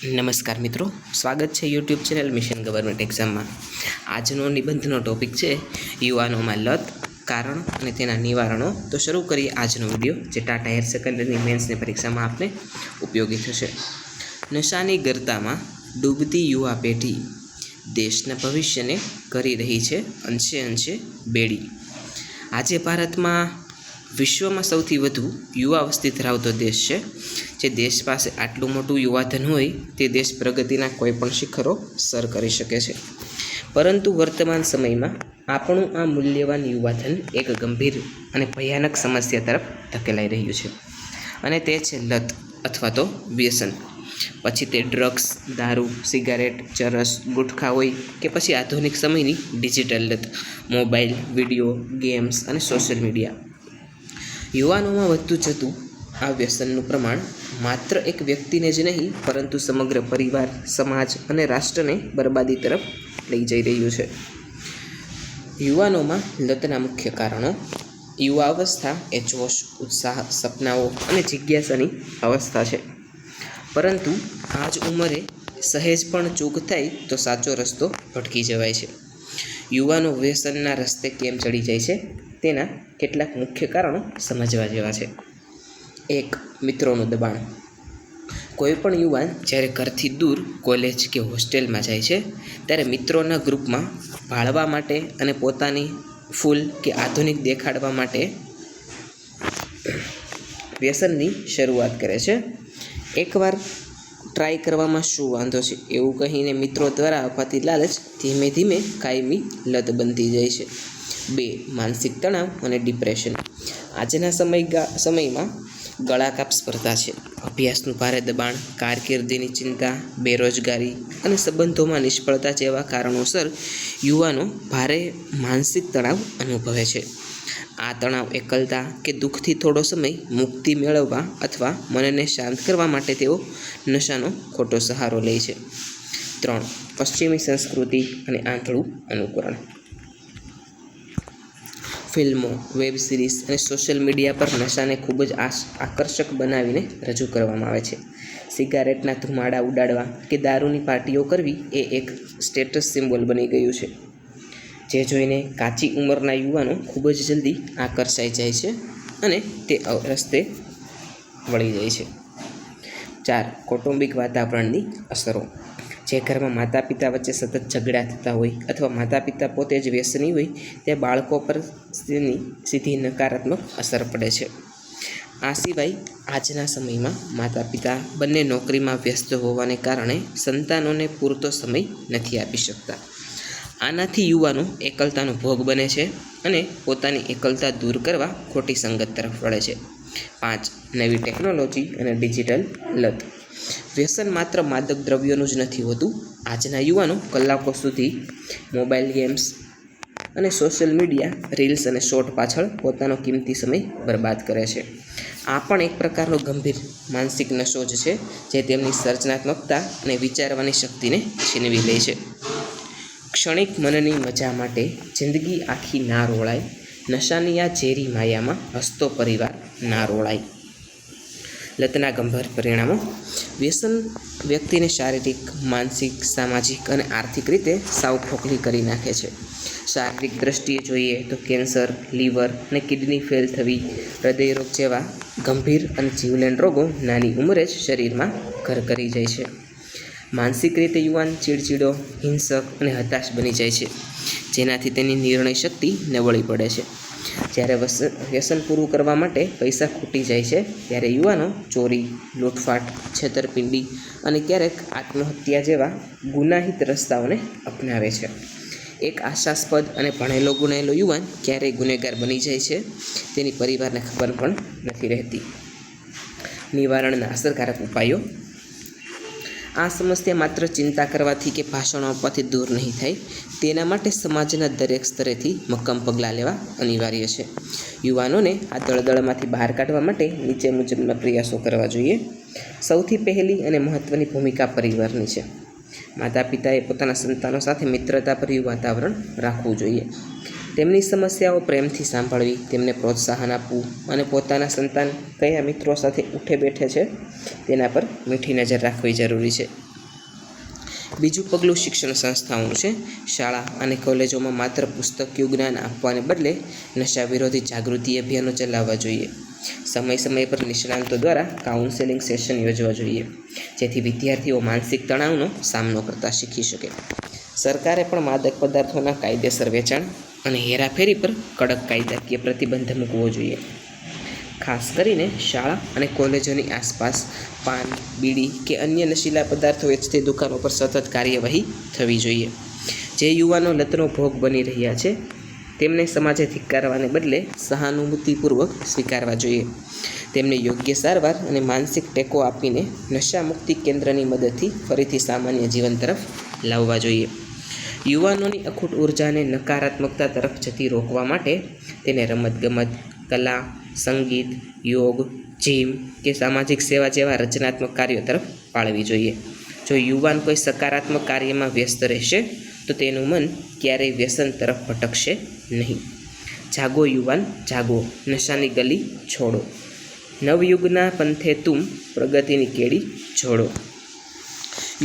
નમસ્કાર મિત્રો, સ્વાગત છે યુટ્યુબ ચેનલ મિશન ગવર્મેન્ટ એક્ઝામમાં। આજનો નિબંધનો ટોપિક છે યુવાનોમાં લત, કારણ અને તેના નિવારણો। તો શરૂ કરીએ આજનો વિડીયો, જે ટાટા હાયર સેકન્ડરી મેન્સની પરીક્ષામાં આપને ઉપયોગી થશે। નશાની ગર્તામાં ડૂબતી યુવા પેઢી દેશના ભવિષ્યને કરી રહી છે અંશે અંશે બેડી। આજે ભારતમાં વિશ્વમાં સૌથી વધુ યુવા વસ્તી ધરાવતો દેશ છે। જે દેશ પાસે આટલું મોટું યુવાધન હોય તે દેશ પ્રગતિના કોઈપણ શિખરો સર કરી શકે છે, પરંતુ વર્તમાન સમયમાં આપણું આ મૂલ્યવાન યુવાધન એક ગંભીર અને ભયાનક સમસ્યા તરફ ધકેલાઈ રહ્યું છે, અને તે છે લત અથવા તો વ્યસન। પછી તે ડ્રગ્સ, દારૂ, સિગારેટ, ચરસ, ગુટખા હોય કે પછી આધુનિક સમયની ડિજિટલ લત, મોબાઈલ, વિડીયો ગેમ્સ અને સોશિયલ મીડિયા। યુવાનોમાં વધતું જતું આ વ્યસનનું પ્રમાણ માત્ર એક વ્યક્તિને જ નહીં, પરંતુ સમગ્ર પરિવાર, સમાજ અને રાષ્ટ્રને બરબાદી તરફ લઈ જઈ રહ્યું છે। યુવાનોમાં લતના મુખ્ય કારણો: યુવા અવસ્થા એ જોશ, ઉત્સાહ, સપનાઓ અને જિજ્ઞાસાની અવસ્થા છે, પરંતુ આ જ ઉંમરે સહેજ પણ ચૂક થાય તો સાચો રસ્તો ભટકી જવાય છે। યુવાનો વ્યસનના રસ્તે કેમ ચડી જાય છે તેના કેટલાક મુખ્ય કારણો સમજવા જેવા છે। 1. મિત્રોનું દબાણ। કોઈપણ યુવાન જ્યારે ઘરથી દૂર કોલેજ કે હોસ્ટેલમાં જાય છે, ત્યારે મિત્રોના ગ્રુપમાં ભાળવા માટે અને પોતાની ફૂલ કે આધુનિક દેખાડવા માટે વ્યસનની શરૂઆત કરે છે। એકવાર ટ્રાય કરવામાં શું વાંધો છે એવું કહીને મિત્રો દ્વારા અપાતી લાલચ ધીમે ધીમે કાયમી લત બનતી જાય છે। 2. માનસિક તણાવ અને ડિપ્રેશન। આજના સમયમાં ગળાકાપ સ્પર્ધા છે, અભ્યાસનું ભારે દબાણ, કારકિર્દીની ચિંતા, બેરોજગારી અને સંબંધોમાં નિષ્ફળતા જેવા કારણોસર યુવાનો ભારે માનસિક તણાવ અનુભવે છે। આ તણાવ એકલતા કે દુઃખથી થોડો સમય મુક્તિ મેળવવા અથવા મનને શાંત કરવા માટે તેઓ નશાનો ખોટો સહારો લે છે। 3. પશ્ચિમી સંસ્કૃતિ અને આંધળું અનુકરણ। ફિલ્મો, વેબ સિરીઝ અને સોશિયલ મીડિયા પર નશાને ખૂબ જ આકર્ષક બનાવીને રજૂ કરવામાં આવે છે। સિગારેટના ધુમાડા ઉડાડવા કે દારૂની પાર્ટીઓ કરવી એ એક સ્ટેટસ સિમ્બોલ બની ગયું છે, જે જોઈને કાચી ઉંમરના યુવાનો ખૂબ જ જલ્દી આકર્ષાઈ જાય છે અને તે રસ્તે વળી જાય છે। 4. કૌટુંબિક વાતાવરણની અસરો। જે ઘરમાં માતા પિતા વચ્ચે સતત ઝઘડા થતા હોય અથવા માતા પિતા પોતે જ વ્યસની હોય, ત્યાં બાળકો પર તેની સીધી નકારાત્મક અસર પડે છે। આ સિવાય આજના સમયમાં માતા પિતા બંને નોકરીમાં વ્યસ્ત હોવાને કારણે સંતાનોને પૂરતો સમય નથી આપી શકતા। આનાથી યુવાનો એકલતાનો ભોગ બને છે અને પોતાની એકલતા દૂર કરવા ખોટી સંગત તરફ વળે છે। 5. નવી ટેકનોલોજી અને ડિજિટલ લત। વ્યસન માત્ર માદક દ્રવ્યોનું જ નથી હોતું। આજના યુવાનો કલાકો સુધી મોબાઈલ ગેમ્સ અને સોશિયલ મીડિયા રીલ્સ અને શોર્ટ પાછળ પોતાનો કિંમતી સમય બરબાદ કરે છે। આ પણ એક પ્રકારનો ગંભીર માનસિક નશો જ છે, જે તેમની સર્જનાત્મકતા અને વિચારવાની શક્તિને છીનવી લે છે। ક્ષણિક મનની મજા માટે જિંદગી આખી ના રોળાય, નશાની આ ઝેરી માયામાં હસતો પરિવાર ના રોળાય। લતના ગંભીર પરિણામો: વ્યસન વ્યક્તિને શારીરિક, માનસિક, સામાજિક અને આર્થિક રીતે સાવ ખોખલી કરી નાખે છે। શારીરિક દ્રષ્ટિએ જોઈએ તો કેન્સર, લીવર અને કિડની ફેલ થવી, હૃદયરોગ જેવા ગંભીર અને જીવલેણ રોગો નાની ઉંમરે જ શરીરમાં ઘર કરી જાય છે। માનસિક રીતે યુવાન ચીડચીડો, હિંસક અને હતાશ બની જાય છે, જેનાથી તેની નિર્ણય શક્તિ નબળી પડે છે। જ્યારે વ્યસન પૂરું કરવા માટે પૈસા ખૂટી જાય છે, ત્યારે યુવાનો ચોરી, લૂંટફાટ, છેતરપિંડી અને ક્યારેક આત્મહત્યા જેવા ગુનાહિત રસ્તાઓને અપનાવે છે। એક આશાસ્પદ અને ભણેલો ગુણેલો યુવાન ક્યારેય ગુનેગાર બની જાય છે તેની પરિવારને ખબર પણ નથી રહેતી। નિવારણના અસરકારક ઉપાયો: આ સમસ્યા માત્ર ચિંતા કરવાથી કે ભાષણો આપવાથી દૂર નહીં થાય, તેના માટે સમાજના દરેક સ્તરેથી મક્કમ પગલાં લેવા અનિવાર્ય છે। યુવાનોને આ દળદળમાંથી બહાર કાઢવા માટે નીચે મુજબના પ્રયાસો કરવા જોઈએ। સૌથી પહેલી અને મહત્ત્વની ભૂમિકા પરિવારની છે। માતા પિતાએ પોતાના સંતાનો સાથે મિત્રતાભર્યું વાતાવરણ રાખવું જોઈએ। તેમની સમસ્યાઓ પ્રેમથી સાંભળવી, તેમને પ્રોત્સાહન આપવું અને પોતાના સંતાન કયા મિત્રો સાથે ઉઠે બેઠે છે તેના પર મીઠી નજર રાખવી જરૂરી છે। બીજું પગલું શિક્ષણ સંસ્થાઓનું છે. શાળા અને કોલેજોમાં માત્ર પુસ્તકીય જ્ઞાન આપવાને બદલે નશા વિરોધી જાગૃતિ અભિયાનો ચલાવવા જોઈએ. સમય સમય પર નિષ્ણાંતો દ્વારા કાઉન્સેલિંગ સેશન યોજવા જોઈએ, જેથી વિદ્યાર્થીઓ માનસિક તણાવનો સામનો કરતા શીખી શકે. સરકારે પણ માદક પદાર્થોના કાયદેસર વેચાણ અને હેરાફેરી પર કડક કાયદાકીય પ્રતિબંધ મૂકવો જોઈએ. ખાસ કરીને શાળા અને કોલેજોની આસપાસ પાન, બીડી કે અન્ય નશીલા પદાર્થો વેચતી દુકાનો પર સતત કાર્યવાહી થવી જોઈએ. જે યુવાનો લતનો ભોગ બની રહ્યા છે તેમને સમાજે ધિક્કારવાને બદલે સહાનુભૂતિપૂર્વક સ્વીકારવા જોઈએ. તેમને યોગ્ય સારવાર અને માનસિક ટેકો આપીને નશા મુક્તિ કેન્દ્રની મદદથી ફરીથી સામાન્ય જીવન તરફ લાવવા જોઈએ. યુવાનોની અખૂટ ઉર્જાને નકારાત્મકતા તરફ જતી રોકવા માટે તેને રમતગમત, કલા, સંગીત, યોગ, જીમ કે સામાજિક સેવા જેવા રચનાત્મક કાર્યો તરફ વાળવી જોઈએ. જો યુવાન કોઈ સકારાત્મક કાર્યમાં વ્યસ્ત રહેશે તો તેનું મન ક્યારેય વ્યસન તરફ ભટકશે નહીં. જાગો યુવાન, જાગો, નશાની ગલી છોડો. નવયુગના પંથે તુમ પ્રગતિની કેડી જોડો.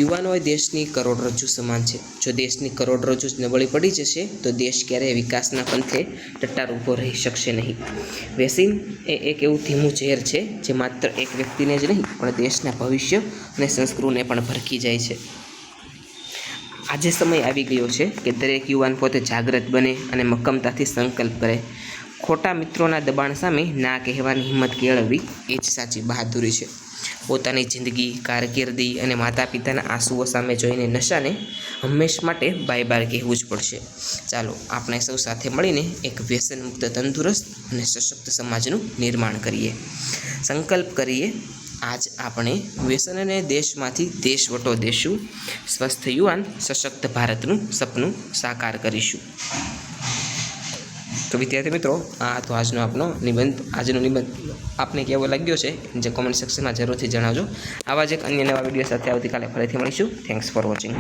યુવાનો એ દેશની કરોડરજ્જુ સમાન છે. જો દેશની કરોડરજ્જુ જ નબળી પડી જશે તો દેશ ક્યારેય વિકાસના પંથે ટટ્ટાર ઊભો રહી શકશે નહીં. વ્યસન એ એક એવું ધીમું ઝેર છે જે માત્ર એક વ્યક્તિને જ નહીં પણ દેશના ભવિષ્ય અને સંસ્કૃતિને પણ ભરખી જાય છે. આજે સમય આવી ગયો છે કે દરેક યુવાન પોતે જાગૃત બને અને મક્કમતાથી સંકલ્પ કરે. ખોટા મિત્રોના દબાણ સામે ના કહેવાની હિંમત કેળવવી એ જ સાચી બહાદુરી છે. પોતાની જિંદગી, કારકિર્દી અને માતા પિતાના આંસુઓ સામે જોઈને નશાને હંમેશ માટે બાય બાય કહેવું જ પડશે. ચાલો આપણે સૌ સાથે મળીને એક વ્યસન મુક્ત, તંદુરસ્ત અને સશક્ત સમાજનું નિર્માણ કરીએ. સંકલ્પ કરીએ, આજ આપણે વ્યસનને દેશમાંથી દેશવટો દેશું. સ્વસ્થ યુવાન, સશક્ત ભારતનું સપનું સાકાર કરીશું. તો વિદ્યાર્થી મિત્રો, આ તો આજનો નિબંધ આપને કેવો લાગ્યો છે જે કોમેન્ટ સેક્શનમાં જરૂરથી જણાવજો. આવા જ એક અન્ય નવા વિડીયો સાથે આવતીકાલે ફરીથી મળીશું. Thanks for watching.